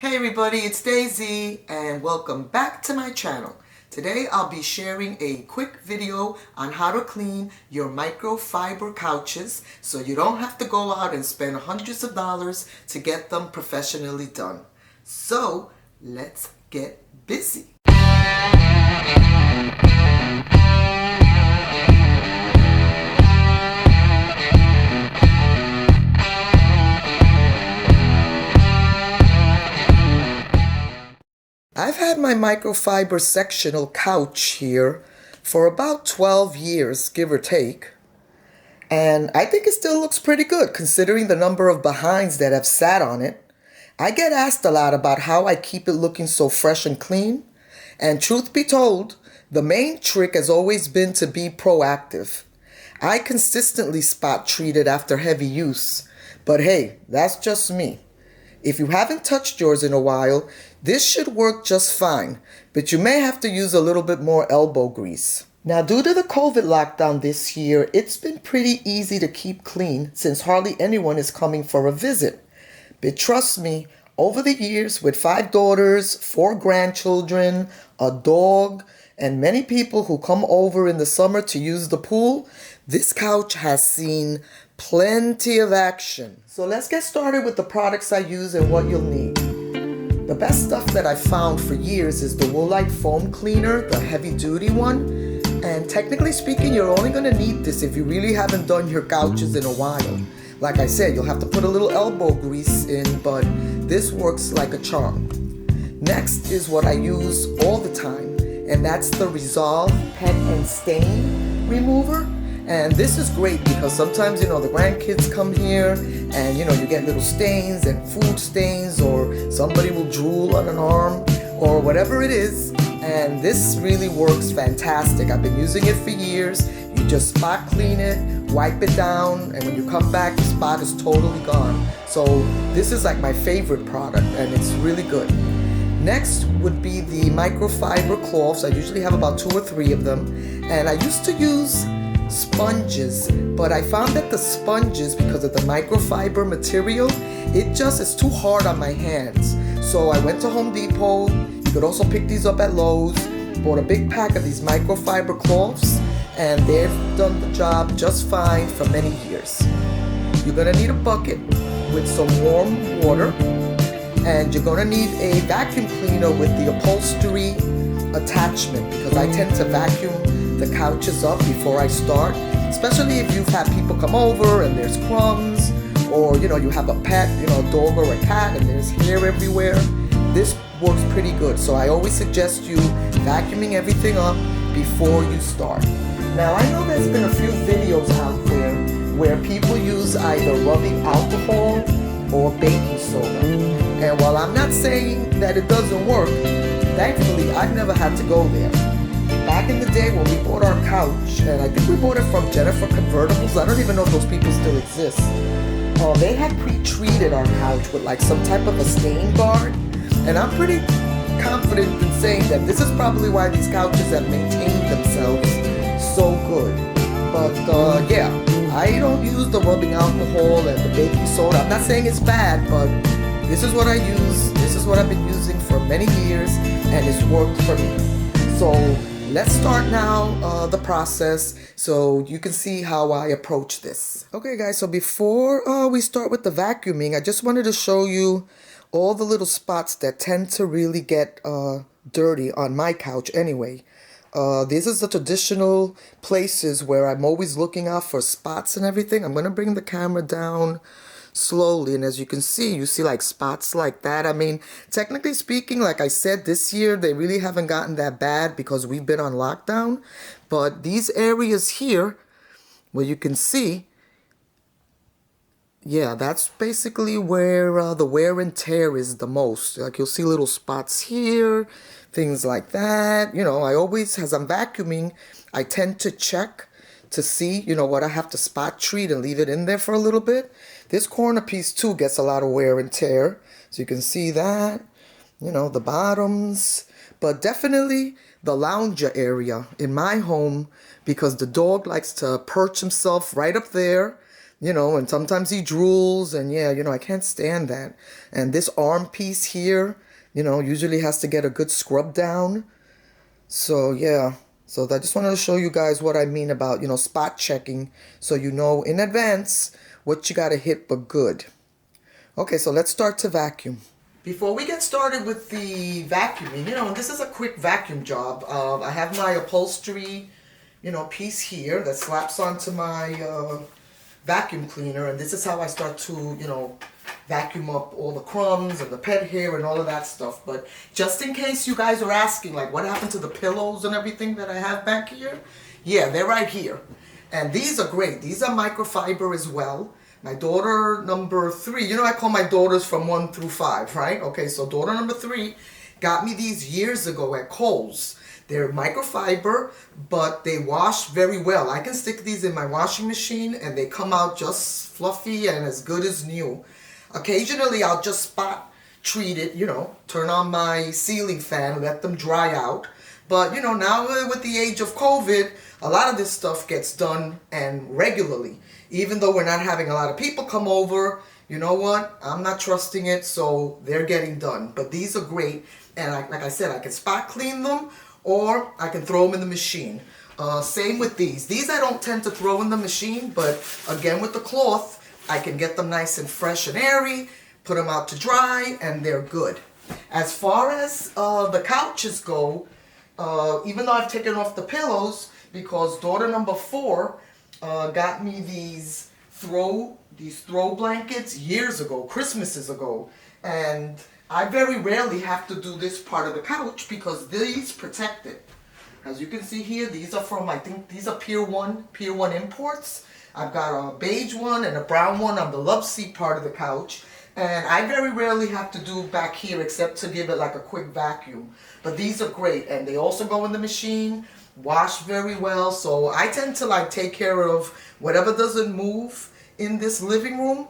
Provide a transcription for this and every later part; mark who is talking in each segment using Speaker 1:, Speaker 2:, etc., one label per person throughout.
Speaker 1: Hey everybody, it's Daisy and welcome back to my channel. Today I'll be sharing a quick video on how to clean your microfiber couches so you don't have to go out and spend hundreds of dollars to get them professionally done. So let's get busy. I've had my microfiber sectional couch here for about 12 years, give or take. And I think it still looks pretty good considering the number of behinds that have sat on it. I get asked a lot about how I keep it looking so fresh and clean. And truth be told, the main trick has always been to be proactive. I consistently spot treat it after heavy use. But hey, that's just me. If you haven't touched yours in a while, this should work just fine, but you may have to use a little bit more elbow grease. Now, due to the COVID lockdown this year, it's been pretty easy to keep clean since hardly anyone is coming for a visit. But trust me, over the years, with 5 daughters, 4 grandchildren, a dog, and many people who come over in the summer to use the pool, this couch has seen plenty of action. So let's get started with the products I use and what you'll need. The best stuff that I've found for years is the Woolite foam cleaner, the heavy duty one. And technically speaking, you're only going to need this if you really haven't done your couches in a while. Like I said, you'll have to put a little elbow grease in, but this works like a charm. Next is what I use all the time, and that's the Resolve Pet and Stain Remover. And this is great because sometimes, the grandkids come here and, you get little stains and food stains, or somebody will drool on an arm or whatever it is. And this really works fantastic. I've been using it for years. You just spot clean it, wipe it down, and when you come back, the spot is totally gone. So this is like my favorite product and it's really good. Next would be the microfiber cloths. I usually have about 2 or 3 of them. And I used to use sponges, but I found that the sponges, because of the microfiber material, it's too hard on my hands. So I went to Home Depot. You could also pick these up at Lowe's. Bought a big pack of these microfiber cloths, and they've done the job just fine for many years. You're gonna need a bucket with some warm water, and you're gonna need a vacuum cleaner with the upholstery attachment, because I tend to vacuum the couches up before I start, especially if you've had people come over and there's crumbs, or you have a pet, a dog or a cat, and there's hair everywhere. This works pretty good, so I always suggest you vacuuming everything up before you start. Now, I know there's been a few videos out there where people use either rubbing alcohol or baking soda, and while I'm not saying that it doesn't work, thankfully I've never had to go there. Back in the day when we bought our couch, and I think we bought it from Jennifer Convertibles, I don't even know if those people still exist. They had pre-treated our couch with like some type of a stain guard, and I'm pretty confident in saying that this is probably why these couches have maintained themselves so good. But yeah, I don't use the rubbing alcohol and the baking soda. I'm not saying it's bad, but this is what I use. This is what I've been using for many years, and it's worked for me. So let's start now the process so you can see how I approach this. Okay guys, so before we start with the vacuuming, I just wanted to show you all the little spots that tend to really get dirty on my couch anyway. This is the traditional places where I'm always looking out for spots and everything. I'm going to bring the camera down slowly, and as you can see, you see like spots like that. I mean, technically speaking, like I said, this year they really haven't gotten that bad because we've been on lockdown, but these areas here where you can see, yeah, that's basically where the wear and tear is the most. Like you'll see little spots here, things like that. I always, as I'm vacuuming, I tend to check to see, what I have to spot treat and leave it in there for a little bit. This corner piece too gets a lot of wear and tear. So you can see that, the bottoms, but definitely the lounger area in my home, because the dog likes to perch himself right up there. and sometimes he drools, and yeah, I can't stand that. And this arm piece here, usually has to get a good scrub down. So yeah, so I just wanted to show you guys what I mean about, spot checking, so you know in advance what you gotta hit but good. Okay, so let's start to vacuum. Before we get started with the vacuuming, this is a quick vacuum job. I have my upholstery, piece here that slaps onto my vacuum cleaner, and this is how I start to, vacuum up all the crumbs and the pet hair and all of that stuff. But just in case you guys are asking, like, what happened to the pillows and everything that I have back here? Yeah, they're right here. And these are great. These are microfiber as well. My daughter number 3, I call my daughters from 1 through 5, right? Okay, so daughter number 3 got me these years ago at Kohl's. They're microfiber, but they wash very well. I can stick these in my washing machine and they come out just fluffy and as good as new. Occasionally I'll just spot treat it, turn on my ceiling fan, let them dry out. But, now with the age of COVID, a lot of this stuff gets done and regularly. Even though we're not having a lot of people come over, you know what? I'm not trusting it, so they're getting done. But these are great, and like I said, I can spot clean them, or I can throw them in the machine. Same with these. These I don't tend to throw in the machine, but again with the cloth, I can get them nice and fresh and airy, put them out to dry, and they're good. As far as the couches go, even though I've taken off the pillows, because daughter number 4 got me these throw blankets years ago, Christmases ago, and I very rarely have to do this part of the couch because these protect it. As you can see here, these are from, I think these are Pier 1 imports. I've got a beige one and a brown one on the love seat part of the couch. And I very rarely have to do back here except to give it like a quick vacuum. But these are great, and they also go in the machine, wash very well. So I tend to like take care of whatever doesn't move in this living room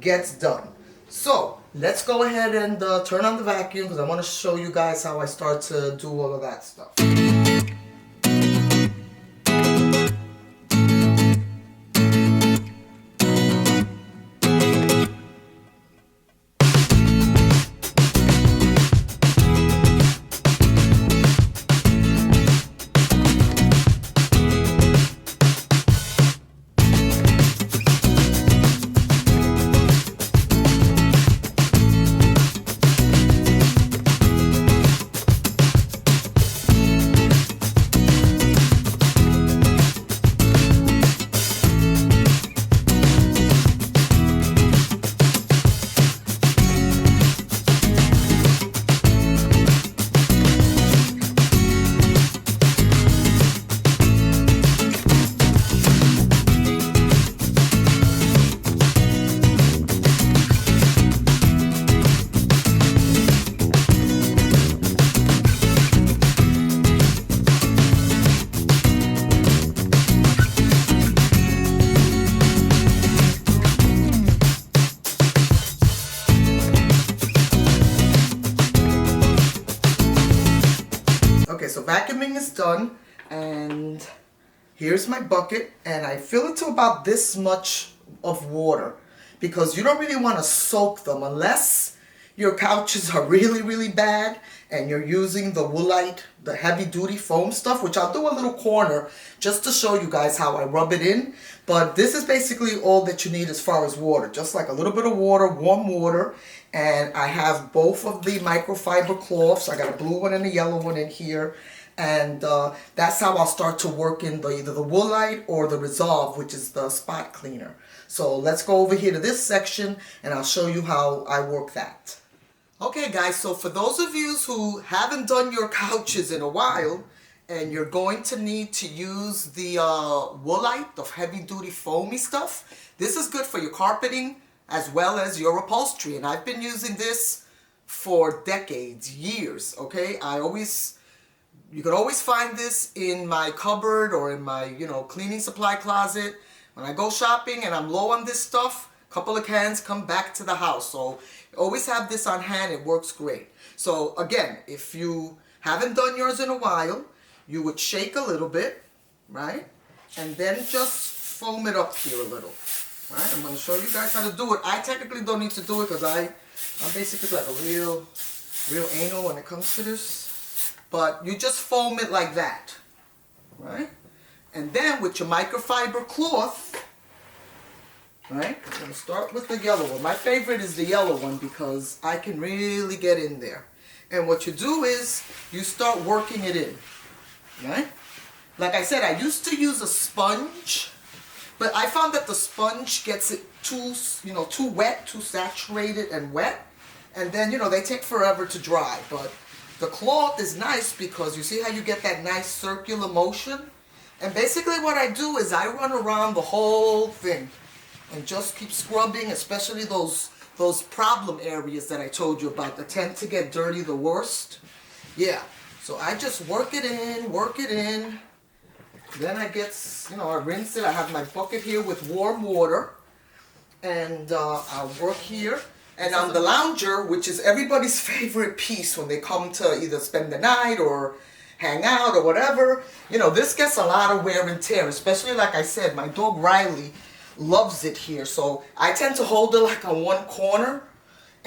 Speaker 1: gets done. So let's go ahead and turn on the vacuum because I want to show you guys how I start to do all of that stuff. Okay, so vacuuming is done, and here's my bucket, and I fill it to about this much of water because you don't really want to soak them unless your couches are really, really bad and you're using the Woolite, the heavy duty foam stuff, which I'll do a little corner just to show you guys how I rub it in. But this is basically all that you need as far as water, just like a little bit of water, warm water. And I have both of the microfiber cloths. I got a blue one and a yellow one in here. And that's how I'll start to work in either the Woolite or the Resolve, which is the spot cleaner. So let's go over here to this section and I'll show you how I work that. Okay guys, so for those of you who haven't done your couches in a while, and you're going to need to use the Woolite, the heavy duty foamy stuff, this is good for your carpeting as well as your upholstery. And I've been using this for decades, years, okay? You can always find this in my cupboard or in my, cleaning supply closet. When I go shopping and I'm low on this stuff, a couple of cans come back to the house. So always have this on hand. It works great. So again, if you haven't done yours in a while, you would shake a little bit, right? And then just foam it up here a little. Alright, I'm going to show you guys how to do it. I technically don't need to do it because I'm basically like a real anal when it comes to this. But you just foam it like that. Right? And then with your microfiber cloth, right? I'm going to start with the yellow one. My favorite is the yellow one because I can really get in there. And what you do is you start working it in. Right? Like I said, I used to use a sponge, but I found that the sponge gets it too wet, too saturated and wet. And then, they take forever to dry. But the cloth is nice because you see how you get that nice circular motion? And basically what I do is I run around the whole thing and just keep scrubbing, especially those problem areas that I told you about that tend to get dirty the worst. Yeah, so I just work it in. Then I get, I rinse it. I have my bucket here with warm water. And I'll work here. And on the lounger, which is everybody's favorite piece when they come to either spend the night or hang out or whatever, this gets a lot of wear and tear, especially like I said, my dog Riley loves it here. So I tend to hold it like on one corner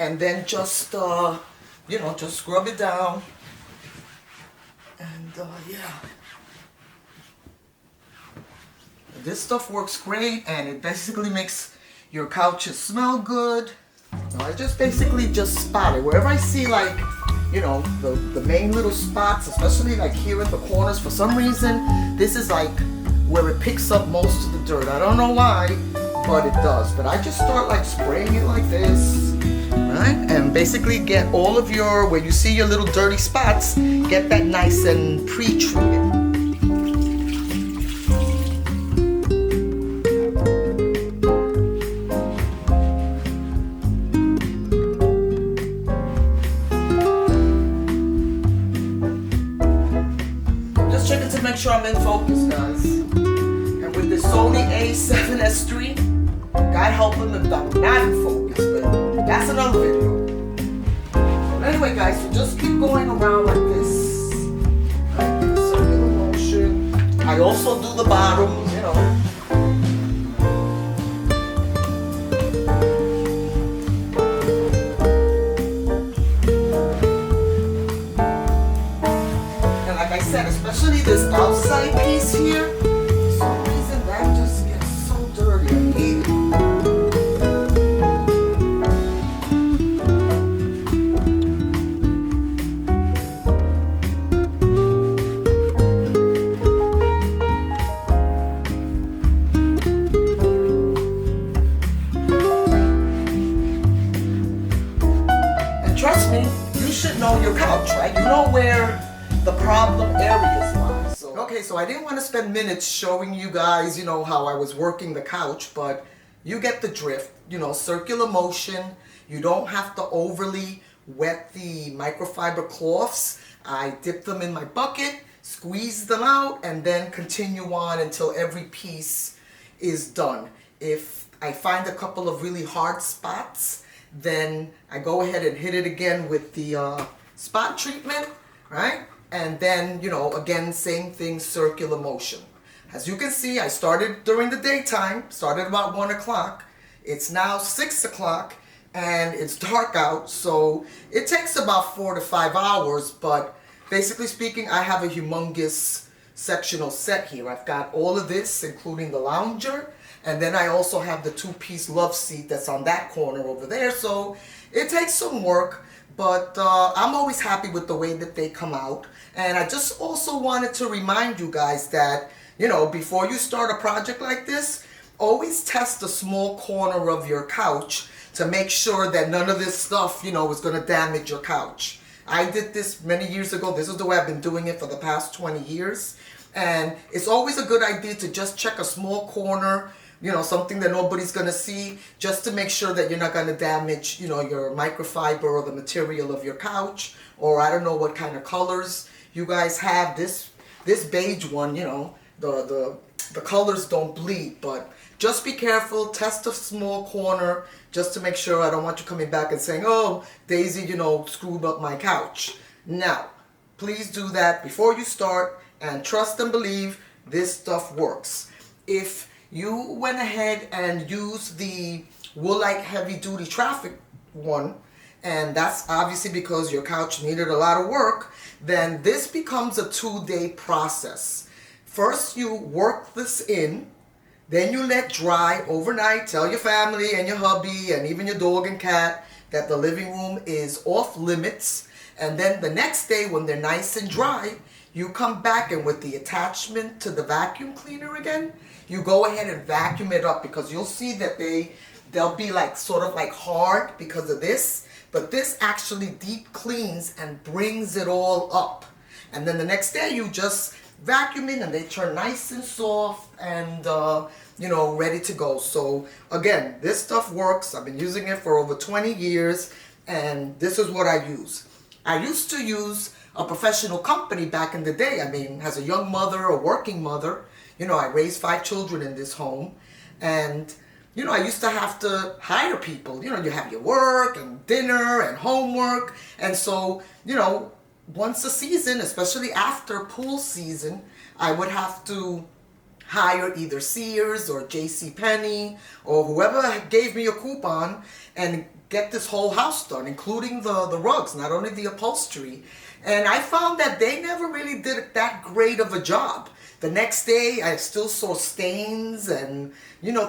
Speaker 1: and then just, just scrub it down. And yeah. This stuff works great and it basically makes your couches smell good. I just basically spot it. Wherever I see like, the main little spots, especially like here in the corners, for some reason, this is like where it picks up most of the dirt. I don't know why, but it does. But I just start like spraying it like this, right? And basically get all of where you see your little dirty spots, get that nice and pre-treated. Make sure I'm in focus, guys. And with the Sony A7S III, God help him if I'm not in focus, but that's another video. But anyway, guys, so just keep going around like this. Right? Circular motion. I also do the bottoms, especially this outside piece here, for some reason that just gets so dirty. I hate it. And trust me, you should know your couch, right? You know where the problem areas lie. So I didn't want to spend minutes showing you guys, how I was working the couch, but you get the drift. Circular motion. You don't have to overly wet the microfiber cloths. I dip them in my bucket, squeeze them out, and then continue on until every piece is done. If I find a couple of really hard spots, then I go ahead and hit it again with the spot treatment, right? And then, again, same thing, circular motion. As you can see, I started during the daytime, started about 1 o'clock. It's now 6 o'clock and it's dark out, so it takes about 4 to 5 hours, but basically speaking, I have a humongous sectional set here. I've got all of this, including the lounger, and then I also have the 2-piece love seat that's on that corner over there, so it takes some work. But I'm always happy with the way that they come out. And I just also wanted to remind you guys that, before you start a project like this, always test a small corner of your couch to make sure that none of this stuff, is going to damage your couch. I did this many years ago. This is the way I've been doing it for the past 20 years. And it's always a good idea to just check a small corner, something that nobody's going to see, just to make sure that you're not going to damage, your microfiber or the material of your couch, or I don't know what kind of colors you guys have. This beige one, the colors don't bleed, but just be careful, test a small corner, just to make sure. I don't want you coming back and saying, oh, Daisy, screwed up my couch. Now, please do that before you start, and trust and believe this stuff works. If you went ahead and used the Woolite heavy duty traffic one, and that's obviously because your couch needed a lot of work, then this becomes a 2-day process. First you work this in, then you let dry overnight. Tell your family and your hubby and even your dog and cat that the living room is off limits. And then the next day when they're nice and dry, you come back and with the attachment to the vacuum cleaner again, you go ahead and vacuum it up, because you'll see that they'll be like sort of like hard because of this. But this actually deep cleans and brings it all up. And then the next day you just vacuum in and they turn nice and soft and ready to go. So again, this stuff works. I've been using it for over 20 years and this is what I use. I used to use a professional company back in the day. I mean, as a young mother, a working mother, I raised 5 children in this home, and I used to have to hire people. You have your work and dinner and homework, and so once a season, especially after pool season, I would have to hire either Sears or JCPenney or whoever gave me a coupon and get this whole house done, including the rugs, not only the upholstery. And I found that they never really did that great of a job. The next day, I still saw stains and,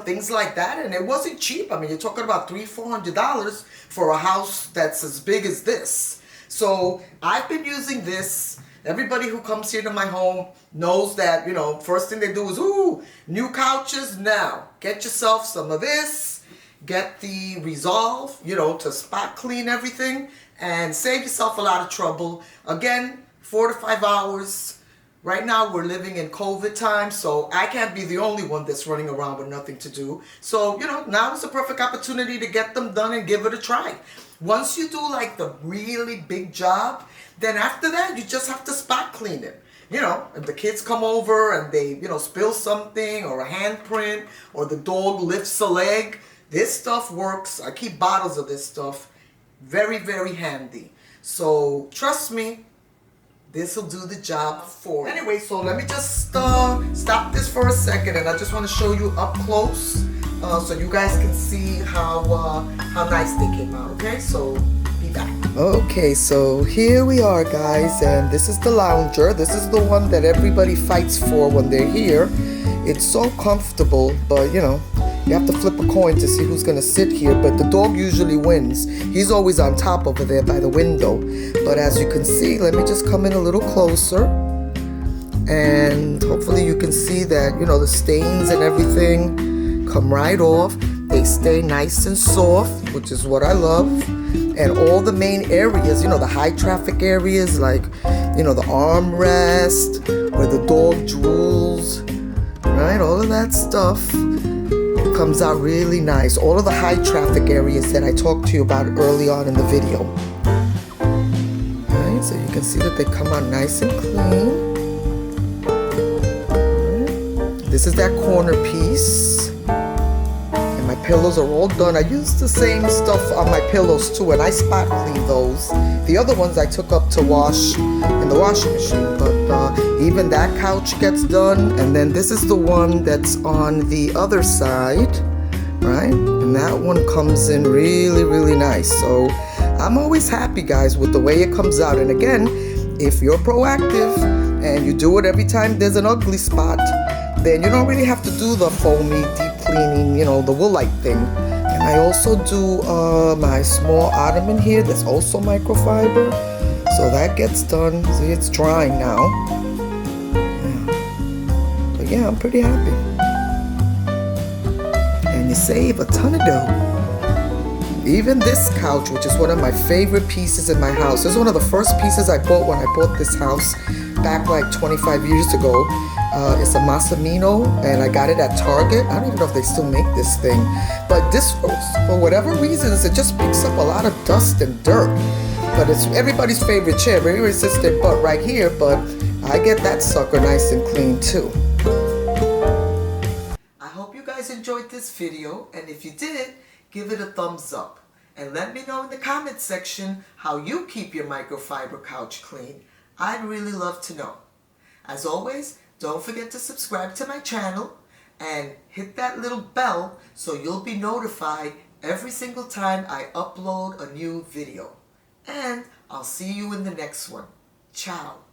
Speaker 1: things like that. And it wasn't cheap. I mean, you're talking about $300-400 for a house that's as big as this. So I've been using this. Everybody who comes here to my home knows that, first thing they do is, ooh, new couches now. Get yourself some of this. Get the Resolve, to spot clean everything and save yourself a lot of trouble. Again, 4 to 5 hours. Right now we're living in COVID time, so I can't be the only one that's running around with nothing to do. So, now is the perfect opportunity to get them done and give it a try. Once you do like the really big job, then after that you just have to spot clean it. If the kids come over and they, spill something or a handprint or the dog lifts a leg, this stuff works. I keep bottles of this stuff. Very, very handy. So trust me, this will do the job for you. Anyway, so let me just stop this for a second, and I just want to show you up close so you guys can see how nice they came out. Okay, so be back. Okay, so here we are, guys, and this is the lounger. This is the one that everybody fights for when they're here. It's so comfortable, but you have to flip a coin to see who's gonna sit here, but the dog usually wins. He's always on top over there by the window. But as you can see, let me just come in a little closer, and hopefully you can see that, the stains and everything come right off. They stay nice and soft, which is what I love. And all the main areas, the high traffic areas, like, the armrest, where the dog drools, right? All of that stuff comes out really nice. All of the high traffic areas that I talked to you about early on in the video. Alright, so you can see that they come out nice and clean. Right. This is that corner piece. And my pillows are all done. I use the same stuff on my pillows too, and I spot clean those. The other ones I took up to wash in the washing machine, but even that couch gets done. And then this is the one that's on the other side, right? And that one comes in really, really nice. So I'm always happy, guys, with the way it comes out. And again, if you're proactive and you do it every time there's an ugly spot, then you don't really have to do the foamy deep cleaning, the Woolite thing. And I also do my small ottoman here that's also microfiber. So that gets done. See, it's drying now. Yeah. But yeah, I'm pretty happy. And you save a ton of dough. Even this couch, which is one of my favorite pieces in my house. This is one of the first pieces I bought when I bought this house back like 25 years ago. It's a Massimino, and I got it at Target. I don't even know if they still make this thing. But this, for whatever reasons, it just picks up a lot of dust and dirt. But it's everybody's favorite chair, very resistant butt right here, but I get that sucker nice and clean too. I hope you guys enjoyed this video, and if you did, give it a thumbs up. And let me know in the comment section how you keep your microfiber couch clean. I'd really love to know. As always, don't forget to subscribe to my channel, and hit that little bell so you'll be notified every single time I upload a new video. And I'll see you in the next one. Ciao.